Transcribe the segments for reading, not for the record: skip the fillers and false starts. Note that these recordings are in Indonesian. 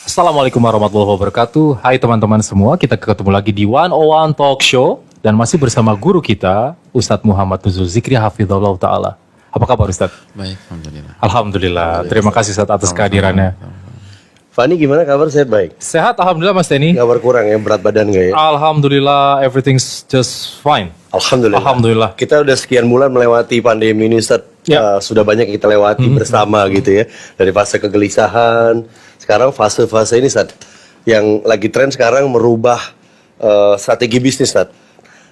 Assalamualaikum warahmatullahi wabarakatuh. Hai teman-teman semua, kita ketemu lagi di 101 Talk Show dan masih bersama guru kita Ustadz Muhammad Nuzul Zikri Hafizahullah Ta'ala. Apa kabar Ustadz? Baik, Alhamdulillah. Alhamdulillah. Terima kasih Ustadz atas kehadirannya. Fani gimana kabar? Sehat baik? Sehat Alhamdulillah Mas Denny. Gak berkurang ya berat badan gak ya? Alhamdulillah, everything's just fine. Alhamdulillah. Alhamdulillah. Kita udah sekian bulan melewati pandemi ini Ustaz. Ya. Sudah banyak yang kita lewati bersama gitu ya. Dari fase kegelisahan, sekarang fase-fase ini Ustaz. Yang lagi tren sekarang merubah strategi bisnis Ustaz.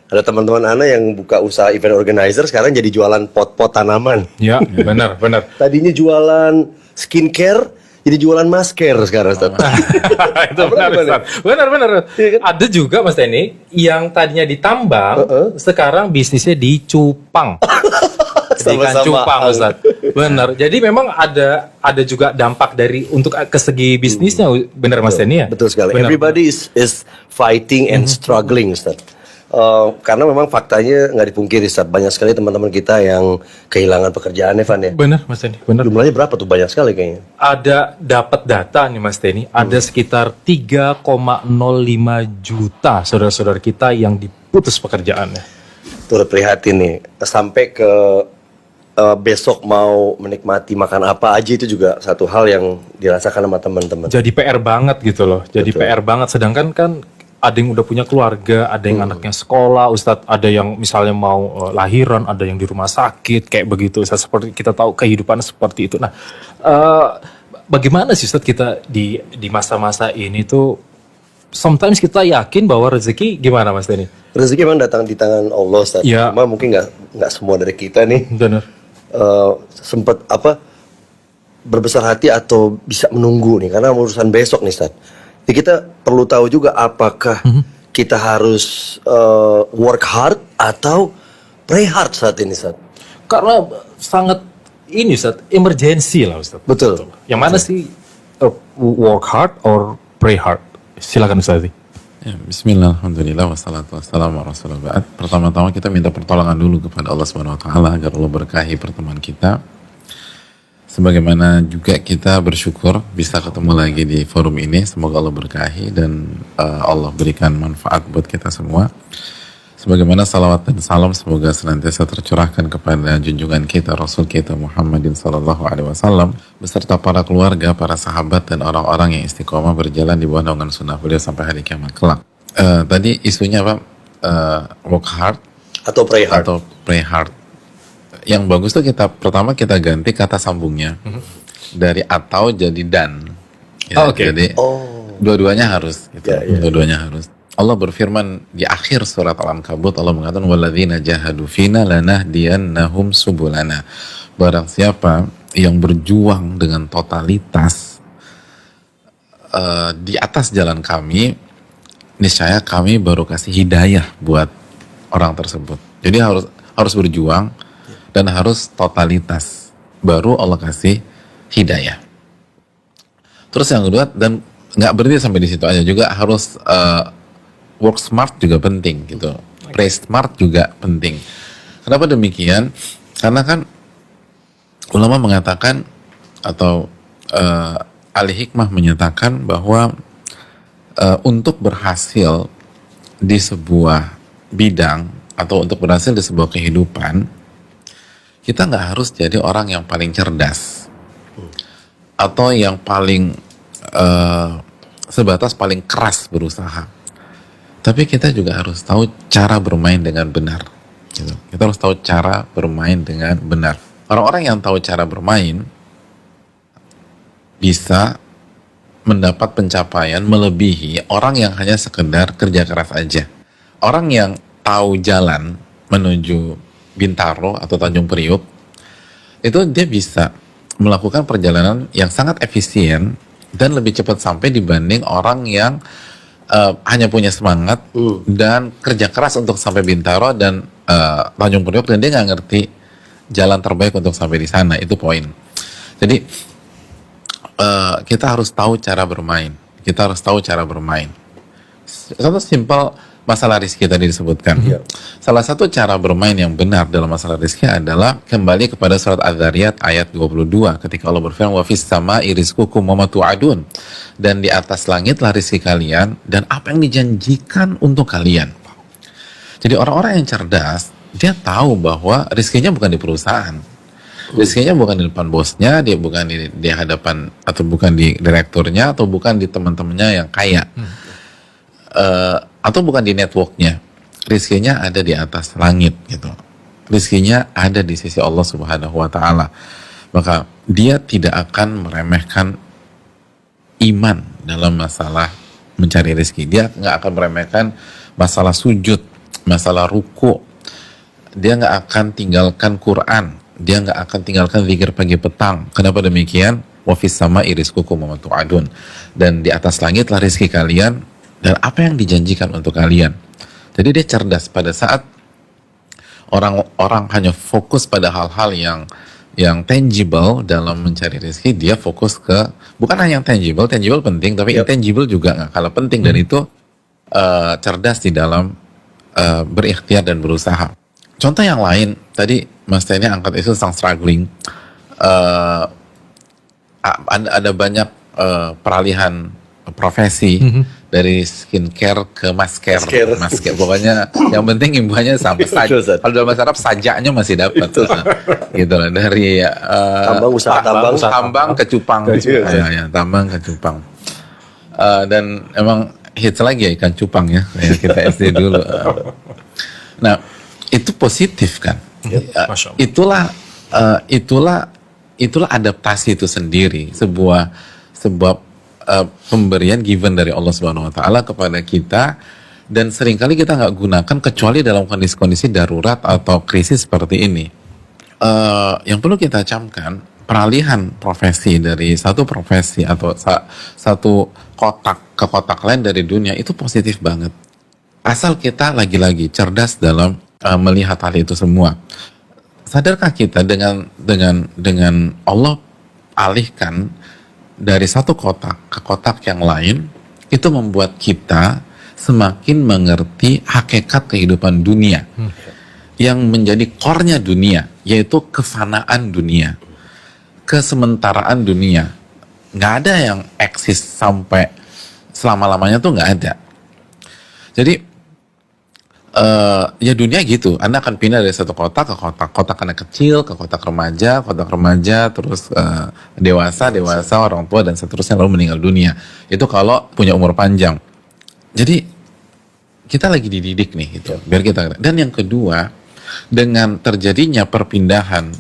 Ada teman-teman Ana yang buka usaha event organizer, sekarang jadi jualan pot-pot tanaman. Ya, benar. Tadinya jualan skincare, jadi jualan masker sekarang Ustaz. Itu benar Ustadz. Benar. Iya kan? Ada juga Mas Denny yang tadinya ditambang, sekarang bisnisnya dicupang. Ikan Sama-sama. cupang Ustaz. Benar. Jadi memang ada juga dampak dari untuk ke segi bisnisnya, benar Mas Denny ya? Betul sekali. Benar. Everybody is fighting and struggling, Ustaz. Karena memang faktanya nggak dipungkiri, Ustaz. Banyak sekali teman-teman kita yang kehilangan pekerjaannya, Van ya. Benar Mas Denny, benar. Jumlahnya berapa tuh? Banyak sekali kayaknya. Ada dapat data nih Mas Denny, ada sekitar 3,05 juta saudara-saudara kita yang diputus pekerjaannya. Turut prihatin nih. Sampai ke besok mau menikmati makan apa aja itu juga satu hal yang dirasakan sama teman-teman. Jadi PR banget gitu loh. Jadi PR banget, sedangkan kan ada yang udah punya keluarga, ada yang anaknya sekolah, Ustadz, ada yang misalnya mau lahiran, ada yang di rumah sakit, kayak begitu, Ustadz. Seperti kita tahu kehidupan seperti itu. Nah, bagaimana sih Ustadz kita di masa-masa ini tuh, sometimes kita yakin bahwa rezeki gimana Mas Denny? Rezeki memang datang di tangan Allah, Ustaz. Ya. Cuma mungkin nggak semua dari kita nih Benar. sempat berbesar hati atau bisa menunggu nih karena urusan besok nih, Ustaz. Jadi kita perlu tahu juga apakah kita harus work hard atau play hard saat ini, Ustaz. Karena sangat ini Ustadz, emergency lah Ustadz. Betul. Yang mana sih work hard or pray hard? Silakan Ustadz. Ya, bismillah, alhamdulillah, wassalatu wassalamu ala rasulillah. Pertama-tama kita minta pertolongan dulu kepada Allah Subhanahu wa taala agar Allah berkahi pertemuan kita. Sebagaimana juga kita bersyukur bisa ketemu lagi di forum ini. Semoga Allah berkahi dan Allah berikan manfaat buat kita semua. Sebagaimana salawat dan salam semoga senantiasa tercurahkan kepada junjungan kita Rasul kita Muhammadin sallallahu alaihi wasallam beserta para keluarga, para sahabat dan orang-orang yang istiqomah berjalan di bawah naungan sunnah beliau sampai hari kiamat kelak. Tadi isunya apa? Work hard Atau pray hard. atau pray hard. Yang bagus tuh pertama kita ganti kata sambungnya dari atau jadi dan. Ya, Oke. Jadi dua-duanya harus. Gitu. Ya, ya. Dua-duanya harus. Allah berfirman di akhir surat Al-Ankabut, Allah mengatakan walladzina jahadu fina lanahdiyannahum subulana. Barang siapa yang berjuang dengan totalitas di atas jalan kami, niscaya kami baru kasih hidayah buat orang tersebut. Jadi harus berjuang dan harus totalitas, baru Allah kasih hidayah. Terus yang kedua, dan nggak berhenti sampai di situ aja, juga harus work smart juga penting gitu. Play smart juga penting. Kenapa demikian? Karena kan ulama mengatakan atau ahli hikmah menyatakan bahwa untuk berhasil di sebuah bidang atau untuk berhasil di sebuah kehidupan, kita nggak harus jadi orang yang paling cerdas atau yang paling sebatas paling keras berusaha. Tapi kita juga harus tahu cara bermain dengan benar. Gitu. Kita harus tahu cara bermain dengan benar. Orang-orang yang tahu cara bermain bisa mendapat pencapaian melebihi orang yang hanya sekedar kerja keras aja. Orang yang tahu jalan menuju Bintaro atau Tanjung Priuk, itu dia bisa melakukan perjalanan yang sangat efisien dan lebih cepat sampai dibanding orang yang hanya punya semangat dan kerja keras untuk sampai Bintaro dan Tanjung Priok dan dia nggak ngerti jalan terbaik untuk sampai di sana. Itu poin. Jadi kita harus tahu cara bermain. Kita harus tahu cara bermain. Contoh simpel, masalah rizki tadi disebutkan. Iya. Salah satu cara bermain yang benar dalam masalah rizki adalah kembali kepada surat Az-Zariyat ayat 22 ketika Allah berfirman wa fis sama'i rizqukum wa ma tu'adun, dan di atas langitlah rizki kalian dan apa yang dijanjikan untuk kalian. Jadi orang-orang yang cerdas, dia tahu bahwa rizkinya bukan di perusahaan. Rizkinya bukan di depan bosnya, dia bukan di hadapan atau bukan di direkturnya atau bukan di teman-temannya yang kaya. Atau bukan di networknya. Rizkinya ada di atas langit gitu. Rizkinya ada di sisi Allah Subhanahu wa taala. Maka dia tidak akan meremehkan iman dalam masalah mencari rezeki. Dia nggak akan meremehkan masalah sujud, masalah ruku. Dia nggak akan tinggalkan Quran. Dia nggak akan tinggalkan zikir pagi petang. Kenapa demikian? Wa fis sama'i rizqukum wa ma tu'adun. Dan di atas langitlah rezeki kalian dan apa yang dijanjikan untuk kalian. Jadi dia cerdas pada saat orang-orang hanya fokus pada hal-hal yang tangible dalam mencari rezeki, dia fokus ke bukan hanya yang tangible penting, tapi intangible juga nggak kalah penting, dan itu cerdas di dalam berikhtiar dan berusaha. Contoh yang lain, tadi Mas Teni angkat isu tentang struggling. Ada banyak peralihan profesi dari skincare ke masker. Pokoknya yang penting imbuhannya sama saja. Kalau dalam bahasa Arab sajaknya masih dapat. Gitu lah, dari tambang ke cupang. Ya, tambang ke cupang. Dan emang hits lagi ya ikan cupang ya. Kayak kita SD dulu. Nah, itu positif kan? Itulah adaptasi itu sendiri, sebuah pemberian given dari Allah Subhanahu wa taala kepada kita, dan seringkali kita nggak gunakan kecuali dalam kondisi-kondisi darurat atau krisis seperti ini. Yang perlu kita camkan, peralihan profesi dari satu profesi atau satu kotak ke kotak lain dari dunia itu positif banget. Asal kita lagi-lagi cerdas dalam melihat hal itu semua. Sadarkah kita dengan Allah alihkan dari satu kotak ke kotak yang lain, itu membuat kita semakin mengerti hakikat kehidupan dunia yang menjadi core-nya dunia, yaitu kefanaan dunia, kesementaraan dunia. Nggak ada yang eksis sampai selama-lamanya, tuh nggak ada. Jadi ya dunia gitu, Anda akan pindah dari satu kotak ke kotak anak kecil ke kotak remaja, terus dewasa, orang tua, dan seterusnya, lalu meninggal dunia. Itu kalau punya umur panjang. Jadi kita lagi dididik nih gitu, biar kita. Dan yang kedua, dengan terjadinya perpindahan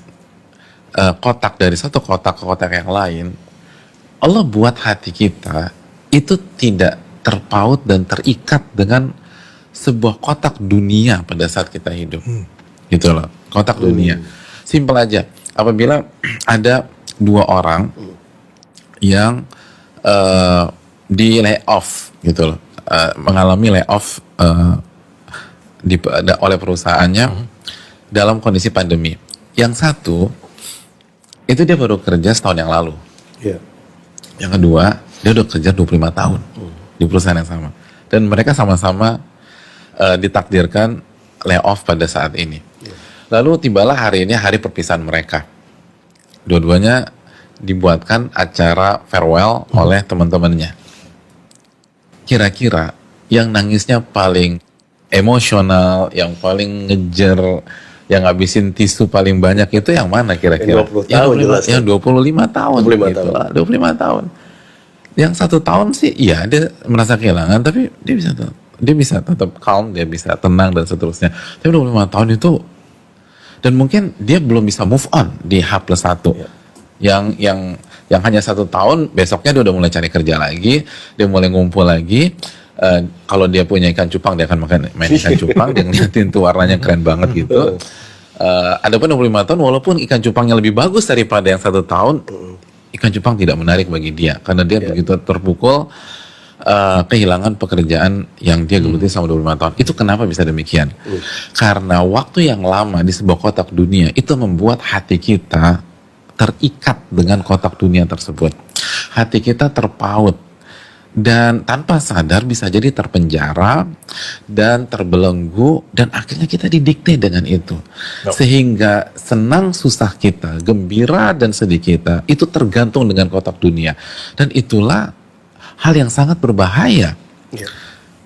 kotak dari satu kotak ke kotak yang lain, Allah buat hati kita itu tidak terpaut dan terikat dengan sebuah kotak dunia pada saat kita hidup. Gitu loh, kotak dunia. Simpel aja, apabila ada dua orang yang di layoff gitu loh, mengalami layoff oleh perusahaannya dalam kondisi pandemi. Yang satu itu dia baru kerja setahun yang lalu. Yang kedua, dia udah kerja 25 tahun di perusahaan yang sama. Dan mereka sama-sama ditakdirkan layoff pada saat ini. Lalu tibalah hari ini hari perpisahan mereka. Dua-duanya dibuatkan acara farewell oleh teman-temannya. Kira-kira yang nangisnya paling emosional, yang paling ngejer, yang ngabisin tisu paling banyak itu yang mana kira-kira? Yang 25 tahun. 25 tahun. Yang 1 tahun sih, iya dia merasa kehilangan, tapi dia bisa tetap calm, dia bisa tenang dan seterusnya. Tapi 25 tahun itu, dan mungkin dia belum bisa move on di H+1. Yang hanya 1 tahun, besoknya dia udah mulai cari kerja lagi, dia mulai ngumpul lagi. Kalau dia punya ikan cupang, dia akan main ikan cupang, dia ngeliatin tuh warnanya keren banget gitu. Adapun 25 tahun, walaupun ikan cupangnya lebih bagus daripada yang 1 tahun, ikan cupang tidak menarik bagi dia, karena dia begitu terpukul kehilangan pekerjaan yang dia geluti selama 25 tahun. Itu kenapa bisa demikian? Karena waktu yang lama di sebuah kotak dunia itu membuat hati kita terikat dengan kotak dunia tersebut. Hati kita terpaut dan tanpa sadar bisa jadi terpenjara dan terbelenggu, dan akhirnya kita didikte dengan itu. Sehingga senang susah kita, gembira dan sedih kita itu tergantung dengan kotak dunia, dan itulah hal yang sangat berbahaya.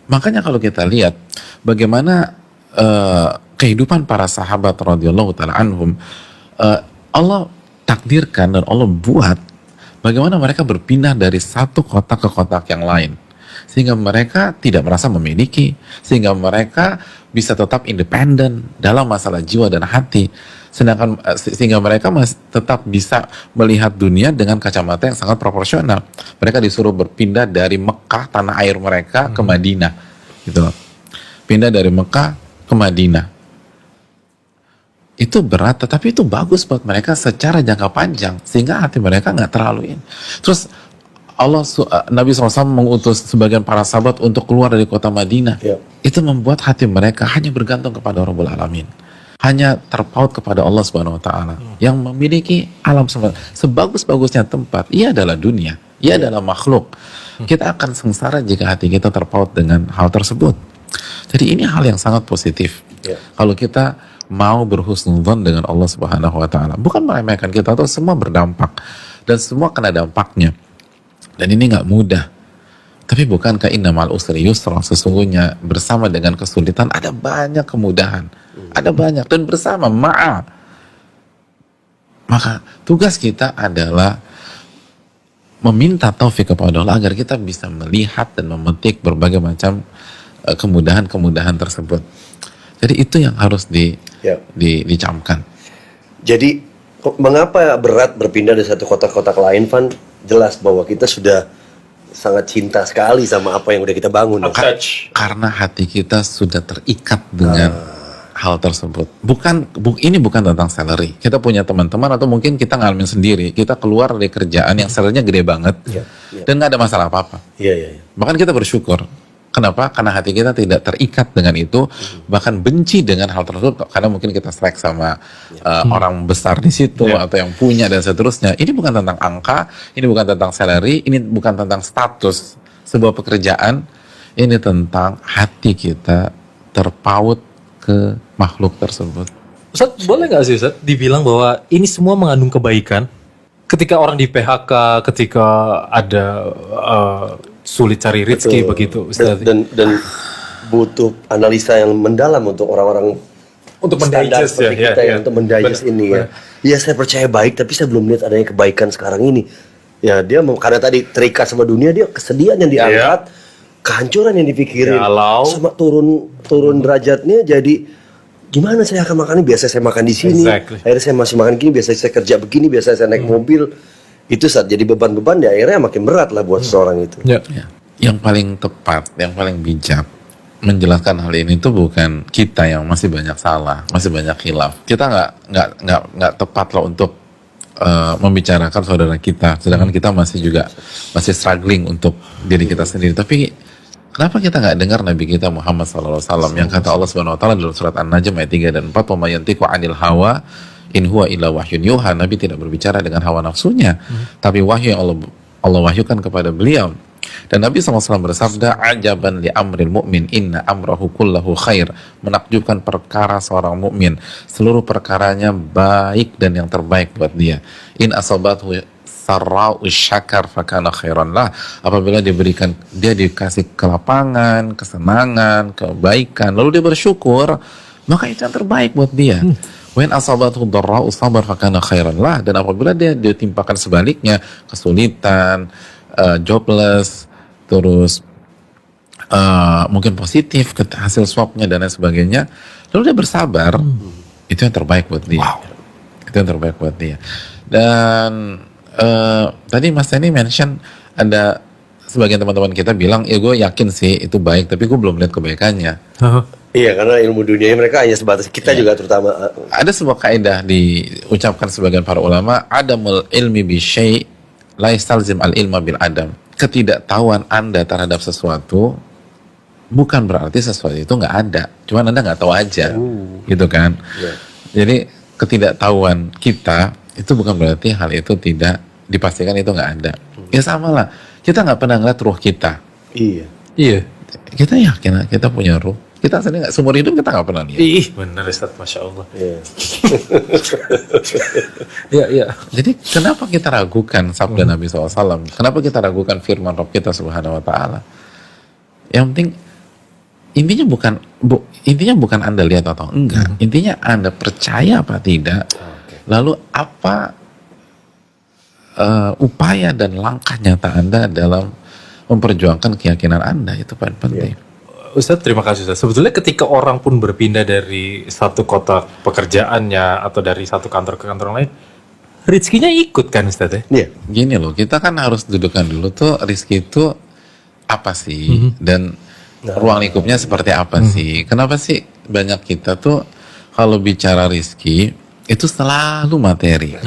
Makanya kalau kita lihat bagaimana kehidupan para sahabat radhiyallahu taala anhum, Allah takdirkan dan Allah buat bagaimana mereka berpindah dari satu kotak ke kotak yang lain, sehingga mereka tidak merasa memiliki, sehingga mereka bisa tetap independen dalam masalah jiwa dan hati, sedangkan sehingga mereka tetap bisa melihat dunia dengan kacamata yang sangat proporsional. Mereka disuruh berpindah dari Mekah, tanah air mereka, ke Madinah, gitu loh. Pindah dari Mekah ke Madinah. Itu berat, tetapi itu bagus buat mereka secara jangka panjang, sehingga hati mereka nggak terlalu ini. Terus Nabi SAW mengutus sebagian para sahabat untuk keluar dari kota Madinah. Itu membuat hati mereka hanya bergantung kepada Rabbul Alamin, hanya terpaut kepada Allah Subhanahu Wa Taala yang memiliki alam semesta. Sebagus-bagusnya tempat, ia adalah dunia, ia adalah makhluk. Kita akan sengsara jika hati kita terpaut dengan hal tersebut. Jadi ini hal yang sangat positif. Kalau kita mau berhusnudzon dengan Allah Subhanahu Wa Taala, bukan meremehkan, kita tahu semua berdampak dan semua kena dampaknya, dan ini nggak mudah. Tapi bukankah inna ma'al usri yusra, sesungguhnya bersama dengan kesulitan ada banyak kemudahan, ada banyak, dan bersama maka tugas kita adalah meminta taufik kepada Allah agar kita bisa melihat dan memetik berbagai macam kemudahan-kemudahan tersebut. Jadi itu yang harus dicamkan. Jadi mengapa berat berpindah dari satu kotak-kotak lain, Van? Jelas bahwa kita sudah sangat cinta sekali sama apa yang udah kita bangun. Karena hati kita sudah terikat dengan hal tersebut. Ini bukan tentang salary. Kita punya teman-teman atau mungkin kita ngalamin sendiri. Kita keluar dari kerjaan yang salary-nya gede banget dan nggak ada masalah apa-apa. Bahkan kita bersyukur. Kenapa? Karena hati kita tidak terikat dengan itu, bahkan benci dengan hal tersebut karena mungkin kita strike sama orang besar di situ atau yang punya dan seterusnya. Ini bukan tentang angka, ini bukan tentang salary, ini bukan tentang status sebuah pekerjaan, ini tentang hati kita terpaut ke makhluk tersebut. Ustaz, boleh nggak sih Ustaz dibilang bahwa ini semua mengandung kebaikan? Ketika orang di PHK, ketika ada sulit cari rezeki begitu Ustaz. Dan butuh analisa yang mendalam untuk orang-orang untuk mendigest seperti kita yang untuk mendigest ini ya. Iya, saya percaya baik, tapi saya belum lihat adanya kebaikan sekarang ini. Ya dia karena tadi terikat sama dunia, dia kesedihan yang diangkat, kehancuran yang dipikirin, sama turun derajatnya jadi gimana saya akan makan ini, biasa saya makan di sini, akhirnya saya masih makan gini, biasa saya kerja begini, biasa saya naik mobil. Itu saat jadi beban-beban ya akhirnya makin berat lah buat seseorang itu. Yang paling tepat, yang paling bijak menjelaskan hal ini itu bukan kita yang masih banyak salah, masih banyak khilaf. Kita nggak tepat loh untuk membicarakan saudara kita, sedangkan kita masih struggling untuk diri kita sendiri. Tapi kenapa kita nggak dengar Nabi kita Muhammad SAW yang kata Allah Subhanahu Wa Taala dalam surat An-Najm ayat 3 dan 4, "Wa may yantiqu 'anil hawa in huwa illa wahyun yuha." Nabi tidak berbicara dengan hawa nafsunya, tapi wahyu yang Allah wahyukan kepada beliau. Dan Nabi SAW bersabda, "Ajaban li amril mu'min, inna amrahu kullahu khair." Menakjubkan perkara seorang mukmin, seluruh perkaranya baik dan yang terbaik buat dia. In asabathu sarra'u syakar fakana khairan lah. Apabila dia dikasih kelapangan, kesenangan, kebaikan, lalu dia bersyukur, maka itu yang terbaik buat dia. When asabathu dharra'u sabar fakana khairan lah. Dan apabila dia ditimpakan sebaliknya, kesulitan, jobless, terus mungkin positif hasil swabnya dan lain sebagainya, lalu dia bersabar, itu yang terbaik buat dia. Itu yang terbaik buat dia. Dan tadi Mas Teni mention ada sebagian teman-teman kita bilang, ya gue yakin sih itu baik, tapi gue belum lihat kebaikannya. Iya, karena ilmu dunianya mereka hanya sebatas kita juga terutama. Ada sebuah kaidah diucapkan sebagian para ulama, adamul ilmi bi syai' la yastalzim al ilma bil adam. Ketidaktahuan Anda terhadap sesuatu bukan berarti sesuatu itu nggak ada, cuman Anda nggak tahu aja, gitu kan? Jadi ketidaktahuan kita itu bukan berarti hal itu tidak dipastikan itu nggak ada. Ya sama lah, Kita nggak pernah ngeliat ruh kita. Iya. Iya. Kita yakin kita punya ruh. Kita aslinya nggak, seumur hidup kita nggak pernah lihat. Ih, benar Ustaz, Masya Allah. Iya. Iya, iya. Jadi kenapa kita ragukan sabda Nabi SAW? Kenapa kita ragukan firman Rabb kita Subhanahu Wa Taala? Yang penting intinya bukan Anda lihat atau enggak. Intinya Anda percaya apa tidak. Lalu apa upaya dan langkah nyata Anda dalam memperjuangkan keyakinan Anda, itu paling penting. Ustaz, terima kasih Ustaz. Sebetulnya ketika orang pun berpindah dari satu kota pekerjaannya atau dari satu kantor ke kantor lain, rezekinya ikut kan Ustaz ya? Iya. Gini loh, kita kan harus dudukan dulu tuh rizki itu apa sih, dan ruang lingkupnya seperti apa sih. Kenapa sih banyak kita tuh kalau bicara rizki itu selalu materi,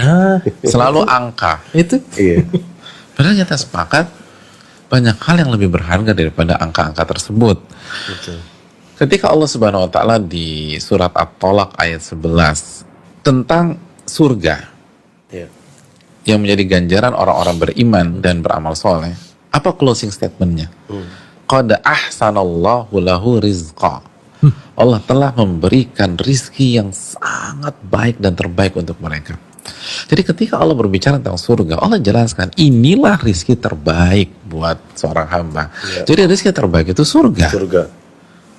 selalu angka. Itu Iya. Padahal kita sepakat banyak hal yang lebih berharga daripada angka-angka tersebut. Betul. Ketika Allah Subhanahu Wa Taala di surat At-Tolak ayat 11 tentang surga Iya. yang menjadi ganjaran orang-orang beriman dan beramal soleh, apa closing statementnya? Qad ahsanallahu lahu rizqa. Allah telah memberikan rizki yang sangat baik dan terbaik untuk mereka. Jadi ketika Allah berbicara tentang surga, Allah jelaskan inilah rizki terbaik buat seorang hamba. Jadi rizki terbaik itu surga. Surga.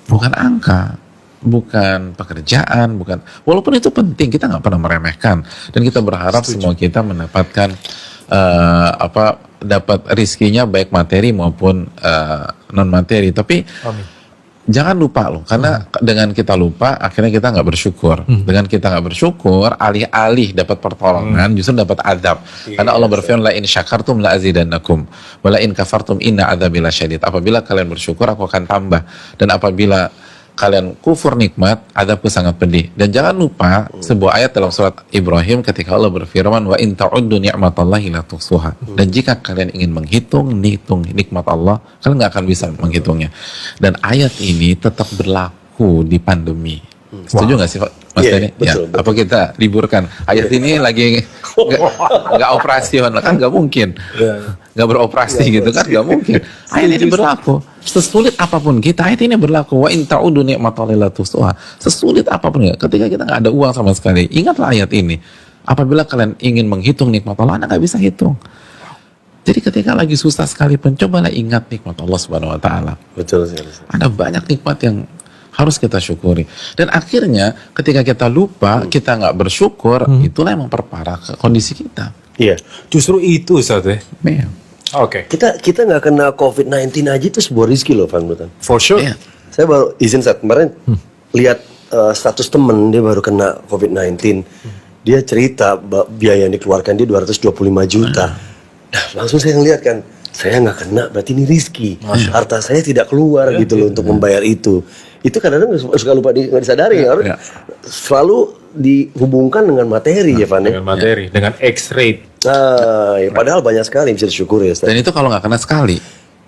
Bukan angka, bukan pekerjaan, bukan. Walaupun itu penting, kita nggak pernah meremehkan, dan kita berharap semua kita mendapatkan dapat rizkinya baik materi maupun non materi. Tapi jangan lupa loh, karena dengan kita lupa akhirnya kita nggak bersyukur. Dengan kita nggak bersyukur, alih-alih dapat pertolongan justru dapat azab. Karena Allah berfirman, la in syakartum la azidannakum wa la in kafartum inna adzabi lasyadid. Apabila kalian bersyukur aku akan tambah, dan apabila kalian kufur nikmat, azabku sangat pedih. Dan jangan lupa sebuah ayat dalam surat Ibrahim ketika Allah berfirman, wa in ta'uddu ni'matallahi la tuhsuha. Dan jika kalian ingin menghitung nikmat Allah, kalian nggak akan bisa menghitungnya. Dan ayat ini tetap berlaku di pandemi. Setuju nggak sih Mas Iya, Denny? betul, Ya, apa kita liburkan? Ayat ini lagi nggak operasional kan, nggak mungkin. Nggak beroperasi gitu kan, nggak mungkin. Ayat ini berlaku. Sesulit apapun kita, ayat ini berlaku. Wa in ta'udu ni'matallahi la tuhsuha. Sesulit apapun ya, ketika kita nggak ada uang sama sekali, ingatlah ayat ini. Apabila kalian ingin menghitung nikmat Allah, Anda nggak bisa hitung. Jadi ketika lagi susah sekalipun, cobalah ingat nikmat Allah Subhanahu Wa Taala. Betul sekali. Ada banyak nikmat yang harus kita syukuri. Dan akhirnya ketika kita lupa, kita nggak bersyukur, itulah yang memperparah kondisi kita. Iya. justru itu Ustaz ya. Iya. Oke. Kita nggak kena COVID-19 aja itu sebuah rizki loh, Van Butan. For sure. Iya. Saya baru izin saat kemarin lihat status temen dia baru kena COVID-19. Dia cerita biaya yang dikeluarkan dia 225 juta. Nah, langsung saya ngeliat kan, saya nggak kena, berarti ini rizki. Harta saya tidak keluar gitu loh untuk membayar itu. Itu kadang-kadang suka lupa nggak disadari. Ya. Selalu dihubungkan dengan materi ya, Van. Dengan materi, dengan X-rate. Nah, ya, padahal banyak sekali yang bisa disyukuri ya, Ustaz. Dan itu kalau nggak kena sekali,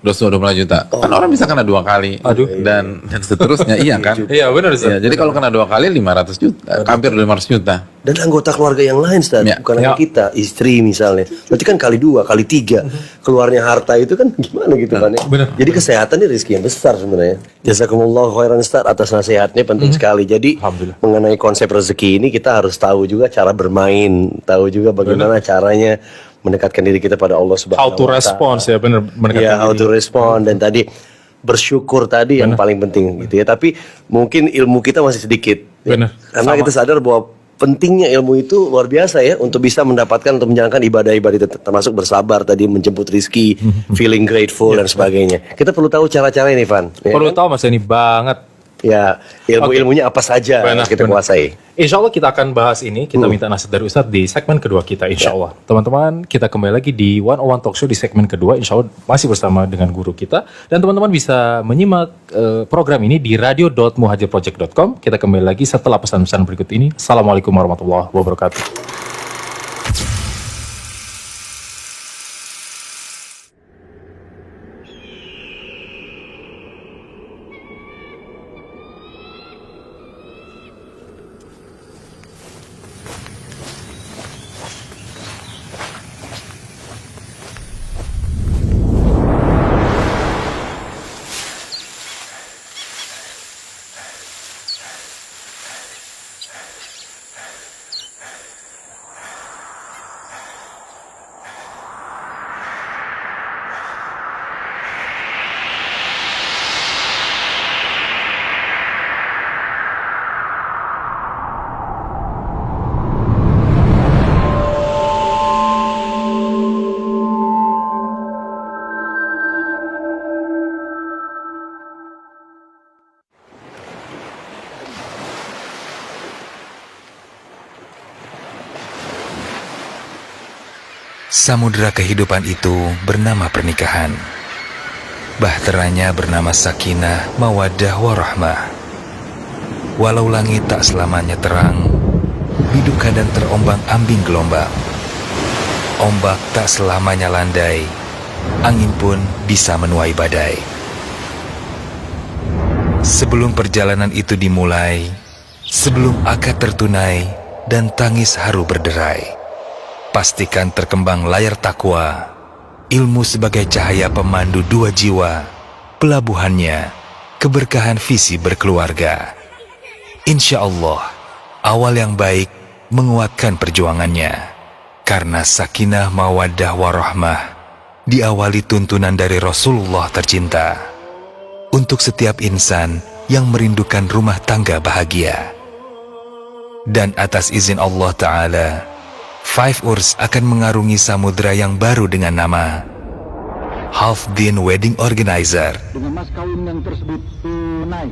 225 juta. Kan orang bisa kena 2 kali. Dan seterusnya, iya kan? Iya benar Ustaz. Iya, jadi kalau kena 2 kali 500 juta, hampir 500 juta. Dan anggota keluarga yang lain, Ustaz, Ya. bukan hanya kita, istri misalnya. Berarti kan kali 2, kali 3 keluarnya harta itu kan gimana gitu kan ya. Benar. Jadi kesehatan ini rezeki yang besar sebenarnya. Jazakumullah khairan Ustaz atas nasihatnya, penting sekali. Jadi Alhamdulillah. mengenai konsep rezeki ini kita harus tahu juga cara bermain, tahu juga bagaimana caranya mendekatkan diri kita pada Allah Subhanahu How to wa Ta'ala. response ya benar mendekatkan Ya, how diri. to respond, dan tadi bersyukur tadi yang paling penting gitu ya. Tapi mungkin ilmu kita masih sedikit. ya. Benar. Karena Sama. kita sadar bahwa pentingnya ilmu itu luar biasa ya untuk bisa mendapatkan untuk menjalankan ibadah-ibadah itu, termasuk bersabar tadi, menjemput rizki, feeling grateful dan sebagainya. Kita perlu tahu cara-cara ini, Van. Ya, Perlu tahu Mas ini banget. ya ilmu-ilmunya apa saja Benar, yang kita benar. kuasai. Insya Allah kita akan bahas ini. Kita minta nasihat dari Ustadz di segmen kedua kita. Insya Allah. Teman-teman, kita kembali lagi di 101 Talk Show di segmen kedua. Insya Allah masih bersama dengan guru kita. Dan teman-teman bisa menyimak program ini di radio.muhajirproject.com. Kita kembali lagi setelah pesan-pesan berikut ini. Assalamualaikum warahmatullahi wabarakatuh. Samudra kehidupan itu bernama pernikahan. Bahteranya bernama sakinah, mawaddah, warahmah. Walau langit tak selamanya terang, biduk kadang terombang-ambing gelombang. Ombak tak selamanya landai, angin pun bisa menuai badai. Sebelum perjalanan itu dimulai, sebelum akad tertunai dan tangis haru berderai, pastikan terkembang layar takwa, ilmu sebagai cahaya pemandu dua jiwa, pelabuhannya, keberkahan visi berkeluarga. Insya Allah, awal yang baik menguatkan perjuangannya, karena sakinah mawaddah warahmah diawali tuntunan dari Rasulullah tercinta untuk setiap insan yang merindukan rumah tangga bahagia. Dan atas izin Allah Ta'ala, Five Urs akan mengarungi samudra yang baru dengan nama Halfdin Wedding Organizer. Dengan mas kawin yang tersebut tunai.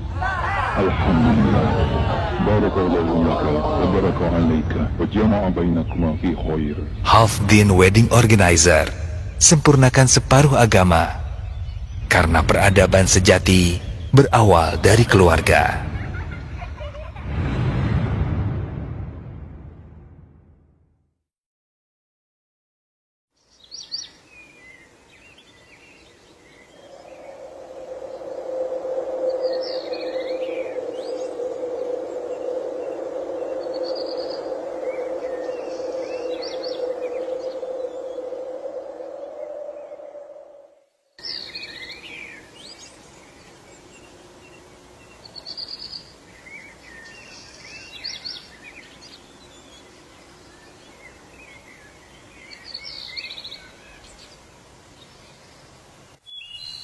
Alhamdulillah. Barakallahu laka wa baraka alaika wa jama'a bainakuma fi khair. Halfdin Wedding Organizer, sempurnakan separuh agama, karena peradaban sejati berawal dari keluarga.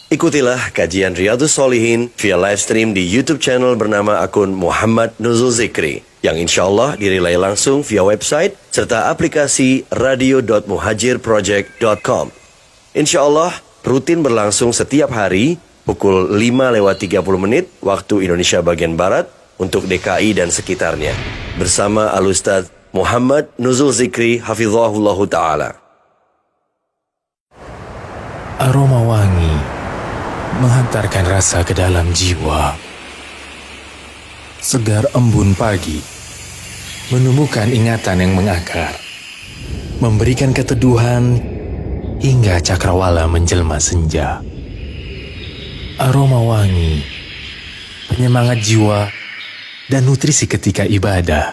Ikutilah kajian Riyadhus Shalihin via live stream di YouTube channel bernama akun Muhammad Nuzul Zikri, yang insya Allah dirilai langsung via website serta aplikasi radio.muhajirproject.com. Insya Allah rutin berlangsung setiap hari pukul 5:30 waktu Indonesia bagian Barat untuk DKI dan sekitarnya, bersama Al-Ustadz Muhammad Nuzul Zikri hafizahullahu ta'ala. Aroma wangi menghantarkan rasa ke dalam jiwa. Segar embun pagi menumbuhkan ingatan yang mengakar, memberikan keteduhan hingga cakrawala menjelma senja. Aroma wangi, penyemangat jiwa dan nutrisi ketika ibadah.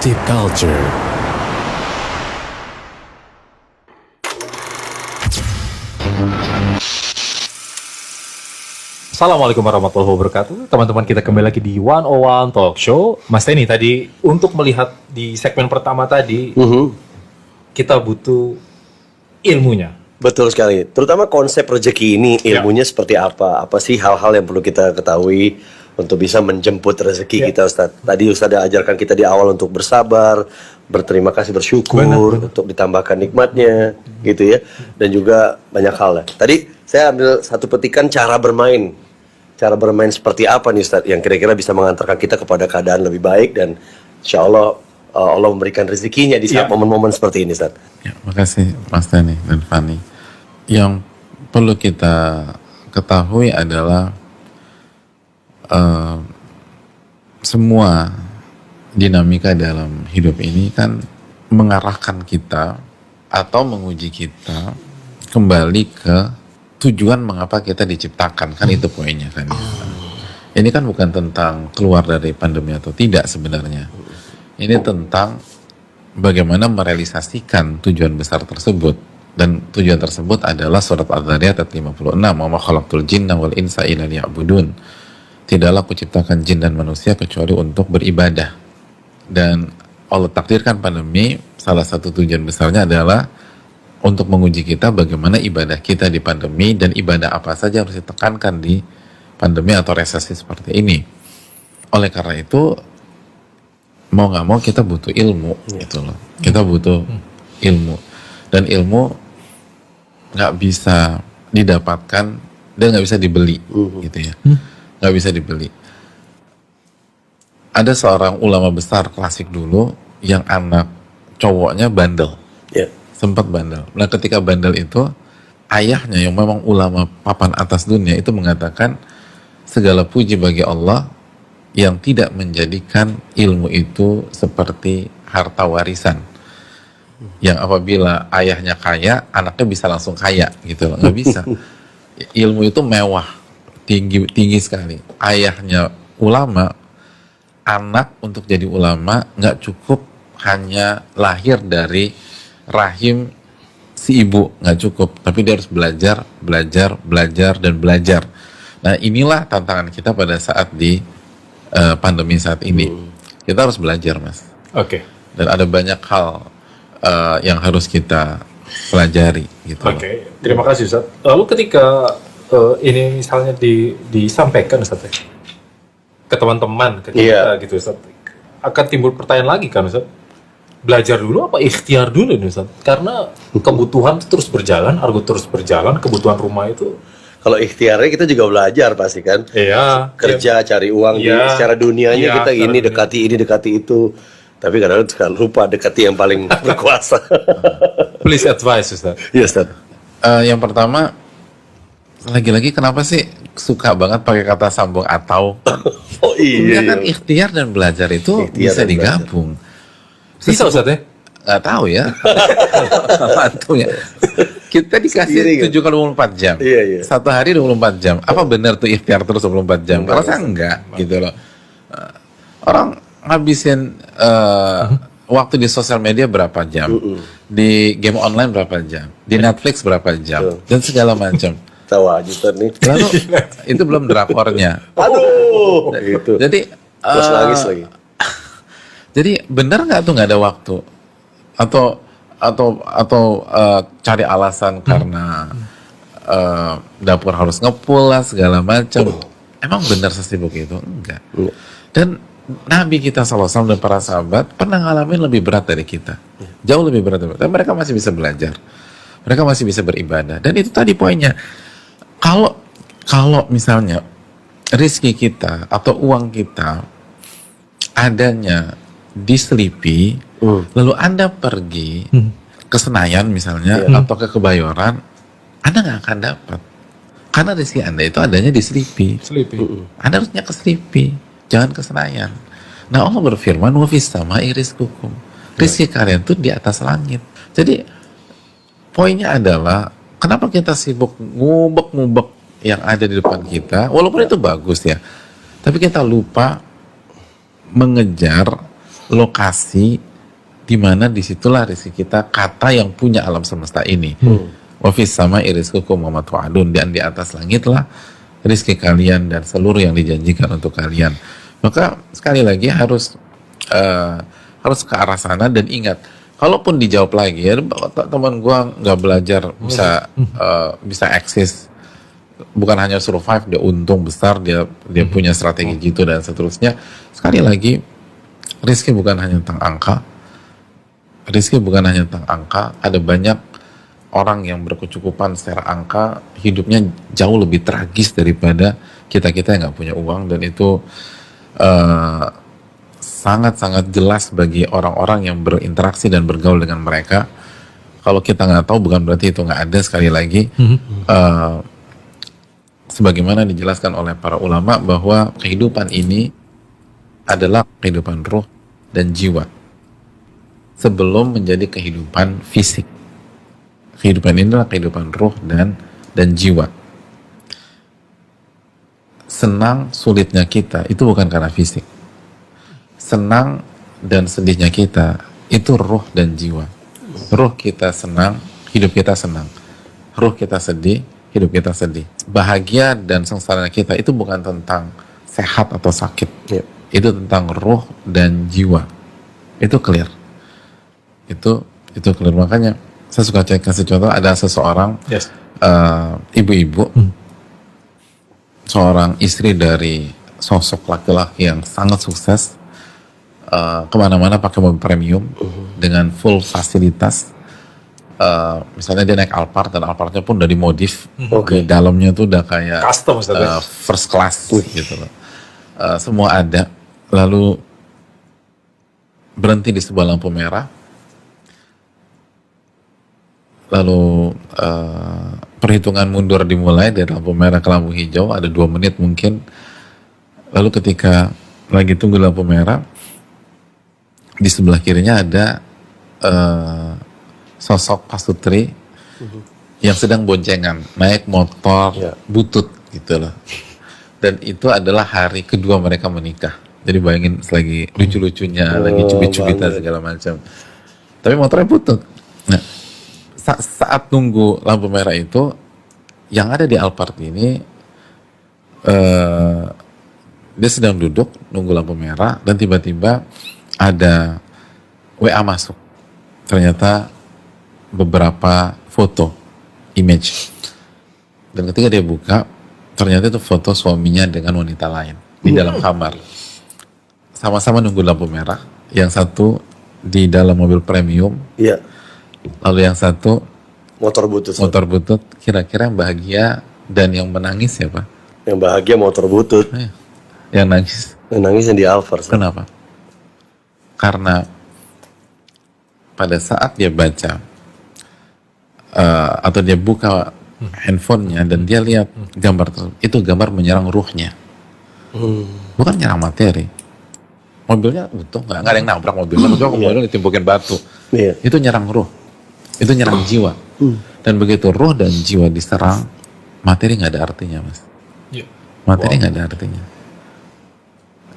Tip Culture. Assalamualaikum warahmatullahi wabarakatuh. Teman-teman, kita kembali lagi di 101 Talk Show. Mas Teni, tadi untuk melihat di segmen pertama tadi, kita butuh ilmunya. Betul sekali. Terutama konsep rezeki ini, ilmunya seperti apa? Apa sih hal-hal yang perlu kita ketahui untuk bisa menjemput rezeki kita, Ustaz? Tadi Ustaz ajarkan kita di awal untuk bersabar, berterima kasih, bersyukur, untuk ditambahkan nikmatnya, gitu ya. Dan juga banyak hal. Tadi saya ambil satu petikan cara bermain. Cara bermain seperti apa nih Ustaz, yang kira-kira bisa mengantarkan kita kepada keadaan lebih baik, dan insya Allah Allah memberikan rezekinya di saat momen-momen seperti ini, Ustaz. Ya, makasih Mas Tani dan Fani. Yang perlu kita ketahui adalah semua dinamika dalam hidup ini kan mengarahkan kita atau menguji kita kembali ke tujuan mengapa kita diciptakan, kan itu poinnya kan. Ini kan bukan tentang keluar dari pandemi atau tidak sebenarnya. Ini tentang bagaimana merealisasikan tujuan besar tersebut, dan tujuan tersebut adalah surat Al-Dzariyat ayat 56, "Wa ma khalaqtul jinna wal insa illa liya'budun." Tidaklah kuciptakan jin dan manusia kecuali untuk beribadah. Dan Allah takdirkan pandemi, salah satu tujuan besarnya adalah untuk menguji kita bagaimana ibadah kita di pandemi, dan ibadah apa saja harus ditekankan di pandemi atau resesi seperti ini. Oleh karena itu, mau nggak mau kita butuh ilmu, gitu loh. Kita butuh ilmu, dan ilmu nggak bisa didapatkan dan nggak bisa dibeli, gitu ya. Nggak bisa dibeli. Ada seorang ulama besar klasik dulu yang anak cowoknya bandel. sempat bandel. Nah ketika bandel itu, ayahnya yang memang ulama papan atas dunia itu mengatakan segala puji bagi Allah yang tidak menjadikan ilmu itu seperti harta warisan. Yang apabila ayahnya kaya, anaknya bisa langsung kaya gitu loh. Nggak bisa. Ilmu itu mewah, tinggi sekali. Ayahnya ulama, anak untuk jadi ulama nggak cukup hanya lahir dari rahim si ibu, nggak cukup, tapi dia harus belajar dan belajar. Nah inilah tantangan kita pada saat di pandemi saat ini. Kita harus belajar, Mas. Oke. Dan ada banyak hal yang harus kita pelajari gitu. Oke, terima kasih Ustaz. Lalu ketika ini misalnya disampaikan Ustaz ya, ke teman-teman, ke kita gitu Ustaz, akan timbul pertanyaan lagi kan Ustaz, belajar dulu apa ikhtiar dulu nih Ustaz? Karena kebutuhan terus berjalan, argo terus berjalan, kebutuhan rumah itu. Kalau ikhtiarnya kita juga belajar pasti kan. Iya. Kerja, cari uang secara dunianya kita ini dekati itu. Tapi kadang-kadang suka lupa dekati yang paling berkuasa. Please advise Ustaz. Iya Ustaz. Yang pertama, lagi-lagi kenapa sih suka banget pakai kata sambung atau? Oh Iya iya. kan ikhtiar dan belajar itu Ikhtiar bisa dan digabung. Bisa Ustaz ya? Nggak tahu ya. Mantu ya. Kita Sendiri, dikasih 7 kali 24 jam. Iya, iya. Satu hari 24 jam. Apa benar tuh ikhtiar terus 24 jam? Kalau saya enggak gitu loh. Orang ngabisin waktu di sosial media berapa jam? Di game online berapa jam? Di Netflix berapa jam? Dan segala macam. Tahu aja Ustaz nih. Lalu itu belum drakornya. Aduh. Gitu. Jadi Terus nangis lagi. Jadi benar nggak tuh nggak ada waktu atau cari alasan karena dapur harus ngepul lah segala macam. Emang benar sesibuk itu? Enggak. Dan Nabi kita SAW dan para sahabat pernah ngalamin lebih berat dari kita, jauh lebih berat. Dan mereka masih bisa belajar, mereka masih bisa beribadah. Dan itu tadi poinnya. Kalau misalnya rezeki kita atau uang kita adanya di Sleepy, lalu Anda pergi ke Senayan misalnya atau ke Kebayoran, Anda nggak akan dapat. Karena rezeki Anda itu adanya di Sleepy. Anda harusnya ke Sleepy, jangan ke Senayan. Nah Allah berfirman, wa fis sama'i rizqukum. Rezeki kalian tuh di atas langit. Jadi poinnya adalah kenapa kita sibuk ngubek-ngubek yang ada di depan kita, walaupun itu bagus ya, tapi kita lupa mengejar lokasi di mana disitulah rezeki kita, kata yang punya alam semesta ini. Wa fis sama'i rizqukum wa ma tu'adun, dan di atas langit lah rezeki kalian dan seluruh yang dijanjikan untuk kalian. Maka sekali lagi harus ke arah sana. Dan ingat, kalaupun dijawab lagi ya, teman gua nggak belajar bisa eksis, bukan hanya survive, dia untung besar, dia punya strategi gitu dan seterusnya. Sekali lagi, rezeki bukan hanya tentang angka. Rezeki bukan hanya tentang angka. Ada banyak orang yang berkecukupan secara angka, hidupnya jauh lebih tragis daripada kita-kita yang nggak punya uang. Dan itu sangat-sangat jelas bagi orang-orang yang berinteraksi dan bergaul dengan mereka. Kalau kita nggak tahu, bukan berarti itu nggak ada. Sekali lagi, sebagaimana dijelaskan oleh para ulama bahwa kehidupan ini adalah kehidupan ruh dan jiwa sebelum menjadi kehidupan fisik. Kehidupan ini adalah kehidupan ruh dan jiwa. Senang sulitnya kita itu bukan karena fisik. Senang dan sedihnya kita itu ruh dan jiwa. Ruh kita senang, hidup kita senang. Ruh kita sedih, hidup kita sedih. Bahagia dan sengsara kita itu bukan tentang sehat atau sakit. Itu tentang ruh dan jiwa. Itu clear. Itu clear. Makanya saya suka kasih contoh, ada seseorang ibu-ibu, seorang istri dari sosok laki-laki yang sangat sukses, kemana-mana pakai mobil premium dengan full fasilitas. Misalnya dia naik Alphard, dan Alphardnya pun udah dimodif, di dalamnya tuh udah kayak Custom, first class gitu loh. Semua ada. Lalu berhenti di sebuah lampu merah, lalu perhitungan mundur dimulai dari lampu merah ke lampu hijau, ada 2 menit mungkin. Lalu ketika lagi tunggu lampu merah, di sebelah kirinya ada sosok pasutri yang sedang boncengan naik motor butut gitu loh. Dan itu adalah hari kedua mereka menikah. Jadi bayangin lagi lucu-lucunya, lagi cubit-cubitan segala macam. Tapi motornya butut. Nah, saat tunggu lampu merah itu, yang ada di Alphard ini dia sedang duduk nunggu lampu merah dan tiba-tiba ada WA masuk. Ternyata beberapa foto, image. Dan ketika dia buka, ternyata itu foto suaminya dengan wanita lain di dalam kamar. Sama-sama nunggu lampu merah. Yang satu di dalam mobil premium. Iya. Lalu yang satu Motor butut. motor butut. Kira-kira yang bahagia dan yang menangis siapa? Yang bahagia motor butut. Yang nangis. Yang nangis yang di Alphard. Kenapa? Karena pada saat dia baca atau dia buka handphonenya dan dia lihat gambar tersebut, itu gambar menyerang ruhnya, bukan menyerang materi. Mobilnya utuh, nggak ada yang nabrak mobilnya, mobilnya ditimpukin batu. Iya. Itu nyerang ruh, itu nyerang jiwa. Dan begitu ruh dan jiwa diserang, materi nggak ada artinya, mas. Materi nggak ada artinya.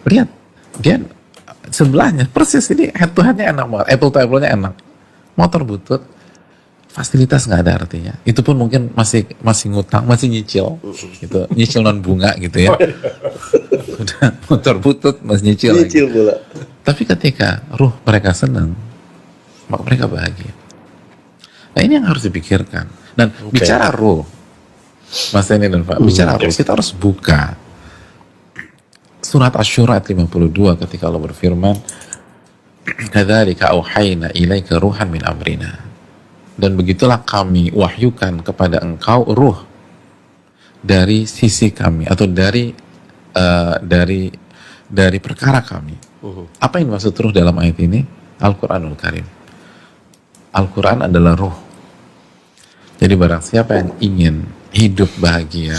Lihat, dia sebelahnya persis ini head to headnya enak banget, apple to apple-nya enak. Motor butut, fasilitas nggak ada artinya. Itu pun mungkin masih ngutang, masih nyicil, gitu, nyicil non bunga gitu ya. Udah motor butut masih nyicil lagi. Nyicil pula. Tapi ketika ruh mereka senang, maka mereka bahagia. Nah ini yang harus dipikirkan. Dan bicara ruh, Mas Eni dan Pak, bicara ruh, kita harus buka surat Asy-Syura ayat 52 ketika Allah berfirman, "Kadzalika auhayna ilaika ruhan min amrina." Dan begitulah kami wahyukan kepada engkau ruh dari sisi kami atau dari perkara kami. Apa yang dimaksud ruh dalam ayat ini? Al-Quranul Karim. Al-Quran adalah ruh. Jadi barang siapa yang ingin hidup bahagia,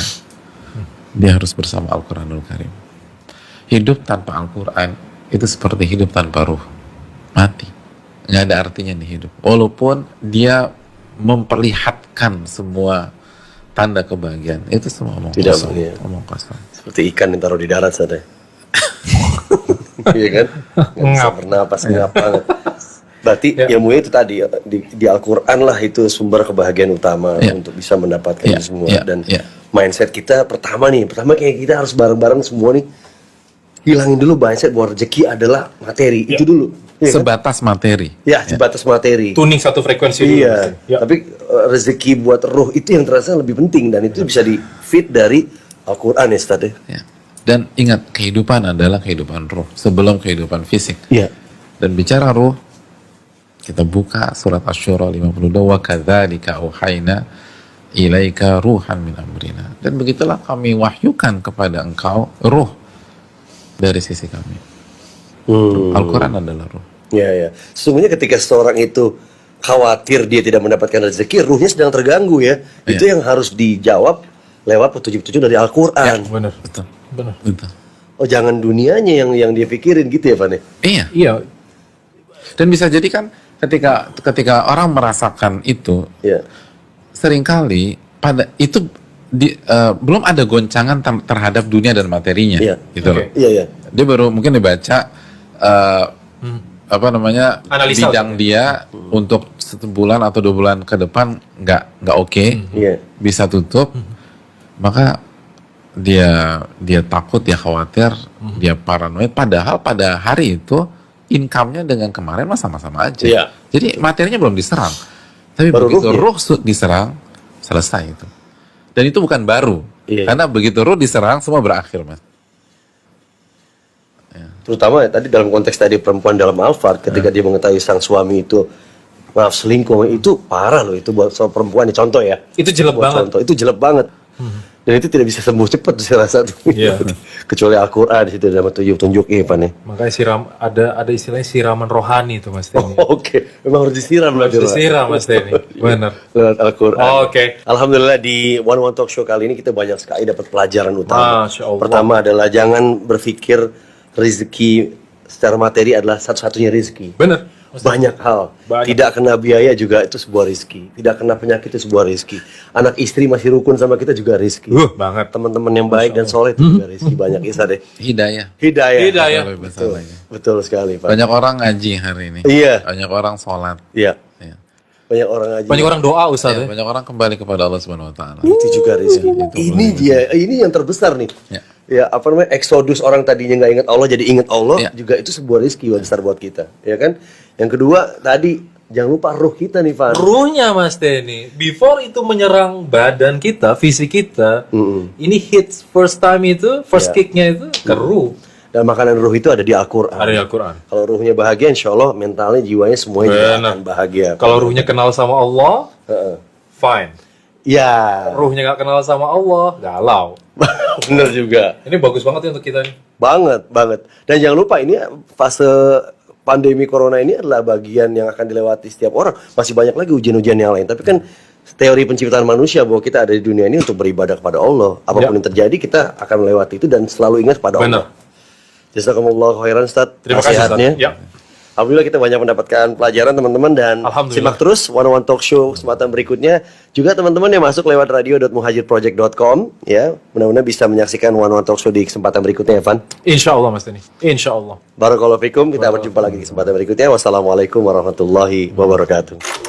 dia harus bersama Al-Quranul Karim. Hidup tanpa Al-Quran itu seperti hidup tanpa ruh. Mati. Nggak ada artinya nih hidup. Walaupun dia memperlihatkan semua tanda kebahagiaan, itu semua omong Tidak kosong. bahagia. Omong kosong. Seperti ikan yang taruh di darat sana. Iya kan? Nggak bisa bernapas, ngap banget. Berarti ilmunya itu tadi, di Al-Quran lah itu sumber kebahagiaan utama untuk bisa mendapatkan itu semua. Dan mindset kita pertama kayak kita harus bareng-bareng semua nih, hilangin dulu mindset bahwa rezeki adalah materi. Itu dulu. Ya, Sebatas materi. Ya, sebatas materi. Tuning satu frekuensi dulu. Iya, tapi rezeki buat ruh itu yang terasa lebih penting dan itu bisa di fit dari Al-Quran ya Ustaz ya. Ya. Dan ingat, kehidupan adalah kehidupan ruh sebelum kehidupan fisik. Iya. Dan bicara ruh, kita buka surat Asy-Syura 52, wa kadzalika auhayna ilaika ruhan min amrina. Dan begitulah kami wahyukan kepada engkau ruh dari sisi kami. Al-Quran adalah ruh. Ya, ya. Sesungguhnya ketika seseorang itu khawatir dia tidak mendapatkan rezeki, ruhnya sedang terganggu ya. Itu yang harus dijawab lewat petunjuk-petunjuk dari Al-Quran. Benar. Betul. Benar. Betul. Oh, jangan dunianya yang dia pikirin gitu ya, Pak nih. Iya. Iya. Dan bisa jadi kan ketika orang merasakan itu, Ya. seringkali pada itu belum ada goncangan terhadap dunia dan materinya, Iya. gitu loh. Iya, iya. Dia baru mungkin dibaca apa namanya Analisa bidang dia untuk 1 bulan atau 2 bulan ke depan nggak oke, Iya. bisa tutup, maka dia takut, dia khawatir, dia paranoid. Padahal pada hari itu income-nya dengan kemarin mah sama-sama aja. Iya. Jadi materinya belum diserang, tapi Baru begitu ruhnya. ruh diserang, selesai itu. Dan itu bukan baru, Iya. karena begitu ruh diserang semua berakhir, mas. Terutama tadi dalam konteks tadi perempuan dalam Alphard ketika dia mengetahui sang suami itu maaf selingkuh, itu parah loh itu buat seorang perempuan nih, contoh ya. Itu jelek Buat banget. Contoh itu jelek banget. Dan itu tidak bisa sembuh cepat saya rasa tuh. Iya. Kecuali Al-Qur'an di situ ada tunjuk Ivan ya. Makanya ada istilahnya siraman rohani itu Mas Denny. Oke, memang harus disiram lah Harus disiram Mas Denny. Benar. lewat Al-Qur'an. Oke. Alhamdulillah di One One Talk Show kali ini kita banyak sekali dapat pelajaran utama. Masya Allah. Pertama adalah jangan berpikir rezeki secara materi adalah satu-satunya rezeki. Benar. Banyak hal. Banyak. Tidak kena biaya juga itu sebuah rezeki. Tidak kena penyakit itu sebuah rezeki. Anak istri masih rukun sama kita juga rezeki. Banget. Teman-teman yang baik dan soleh itu juga rezeki banyak. Isa deh. Hidayah. Hidayah. Lebih besar lagi. Betul sekali Pak. Banyak orang ngaji hari ini. Iya. Banyak orang sholat. Iya. Iya. Banyak orang aja. Banyak orang doa Ustaz Iya, ya. banyak orang kembali kepada Allah Subhanahu wa taala. Itu juga rezeki. Ini yang terbesar nih. Ya. Ya apa namanya eksodus orang tadinya nggak ingat Allah jadi ingat Allah Ya. juga itu sebuah rezeki besar buat kita, ya kan? Yang kedua tadi jangan lupa ruh kita nih, Van. Ruhnya Mas Denny, before itu menyerang badan kita, fisik kita, ini hits first time itu, first Ya. kicknya itu ke ruh. Dan makanan ruh itu ada di Al-Qur'an. Ada di Al-Quran. Kalau ruhnya bahagia, insya Allah mentalnya, jiwanya semuanya juga Benar. akan bahagia. Kalau ruhnya kenal sama Allah, Heeh. fine. Ya, Ruhnya nggak kenal sama Allah, galau. bener juga. Ini bagus banget ya untuk kita nih. Banget. Dan jangan lupa ini fase pandemi corona ini adalah bagian yang akan dilewati setiap orang. Masih banyak lagi ujian-ujian yang lain. Tapi kan teori penciptaan manusia bahwa kita ada di dunia ini untuk beribadah kepada Allah. Apapun yang terjadi kita akan melewati itu dan selalu ingat pada Allah. Benar. Jazakumullah khairan Ustaz. Terima kasih Ustaz. nasihatnya. Ya. Alhamdulillah kita banyak mendapatkan pelajaran teman-teman dan Alhamdulillah. simak terus One One Talk Show kesempatan berikutnya. Juga teman-teman yang masuk lewat radio.muhajirproject.com ya, mudah-mudahan bisa menyaksikan One One Talk Show di kesempatan berikutnya, Evan. Insya Allah Mas Denny. Insya Allah. Barakallahu fikum. Kita berjumpa lagi di kesempatan berikutnya. Wassalamualaikum warahmatullahi wabarakatuh.